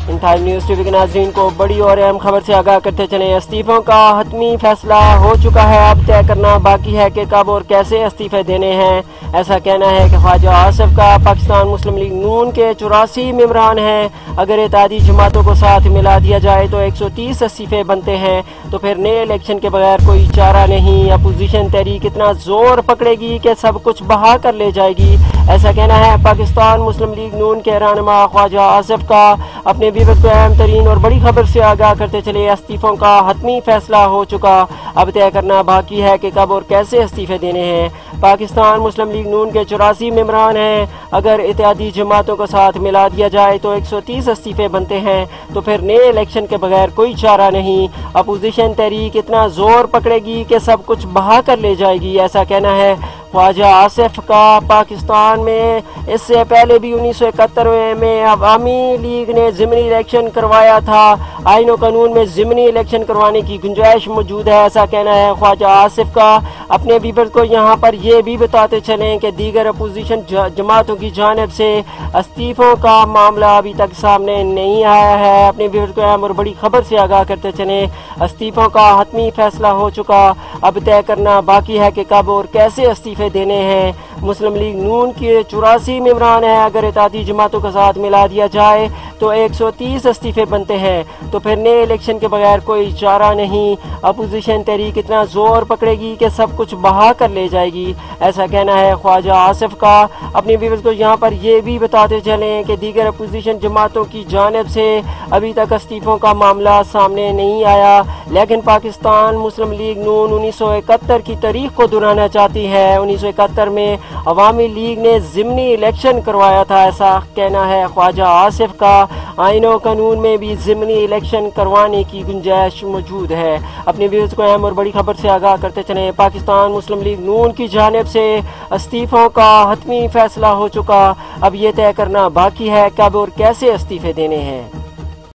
Intime news TV के नाज़रीन को बड़ी और अहम खबर से आगाह करते चलें। इस्तीफों का हतमी फैसला हो चुका है, अब तय करना बाकी है कि कब और कैसे इस्तीफे देने हैं। ऐसा कहना है कि ख्वाजा आसिफ का पाकिस्तान मुस्लिम लीग नून के 84 मेंबरान हैं। अगर इत्तेहादी जमातों को साथ मिला दिया जाए तो 130 इस्तीफे बनते हैं, तो फिर नए इलेक्शन के बगैर कोई चारा नहीं। अपोजिशन तहरीक इतना जोर पकड़ेगी कि सब कुछ बहा कर ले जाएगी। ऐसा कहना है पाकिस्तान मुस्लिम लीग नून के रहनुमा ख्वाजा आसिफ का। अपने व्यूअर्स को अहम तरीन और बड़ी खबर से आगाह करते चले। इस्तीफों का हतमी फैसला हो चुका, अब तय करना बाकी है कि कब और कैसे इस्तीफे देने हैं। पाकिस्तान मुस्लिम लीग नून के 84 मेंबरान हैं। अगर इत्तेहादी जमातों को साथ मिला दिया जाए तो 130 इस्तीफे बनते हैं, तो फिर नए इलेक्शन के बगैर कोई चारा नहीं। अपोजिशन तहरीक इतना जोर पकड़ेगी कि सब कुछ बहा कर ले जाएगी। ऐसा कहना है ख्वाजा आसिफ का। पाकिस्तान में इससे पहले भी 1971 में अवामी लीग ने ज़िमनी इलेक्शन करवाया था। आईन और कानून में ज़िमनी इलेक्शन करवाने की गुंजाइश मौजूद है, ऐसा कहना है ख्वाजा आसिफ का। अपने व्यूअर्स को यहाँ पर ये भी बताते चलें कि दीगर अपोजिशन जमातों की जानिब से इस्तीफों का मामला अभी तक सामने नहीं आया है। अपने व्यूअर्स को अहम और बड़ी खबर से आगाह करते चलें। इस्तीफों का हतमी फैसला हो चुका, अब तय करना बाकी है कि कब और कैसे इस्तीफे देने हैं। मुस्लिम लीग नून के 84 मेंबरान हैं। अगर इत्तेहादी जमातों के साथ मिला दिया जाए तो 130 इस्तीफे बनते हैं, तो फिर नए इलेक्शन के बगैर कोई चारा नहीं। अपोजिशन तहरीक इतना जोर पकड़ेगी कि सब कुछ बहा कर ले जाएगी, ऐसा कहना है ख्वाजा आसिफ का। अपने व्यूअर्स को यहाँ पर यह भी बताते चलें कि दीगर अपोजिशन जमातों की जानिब से अभी तक इस्तीफों का मामला सामने नहीं आया, लेकिन पाकिस्तान मुस्लिम लीग नून 1971 की तारीख को दोहराना चाहती है। 1971 में अवामी लीग ने ज़िमनी इलेक्शन करवाया था, ऐसा कहना है ख्वाजा आसिफ का। आईन और कानून में भी ज़िमनी इलेक्शन करवाने की गुंजाइश मौजूद है। अपने व्यूअर्स को अहम और बड़ी खबर से आगाह करते चलें। पाकिस्तान मुस्लिम लीग नून की जानिब से इस्तीफों का हतमी फैसला हो चुका, अब ये तय करना बाकी है कब और कैसे इस्तीफे देने हैं।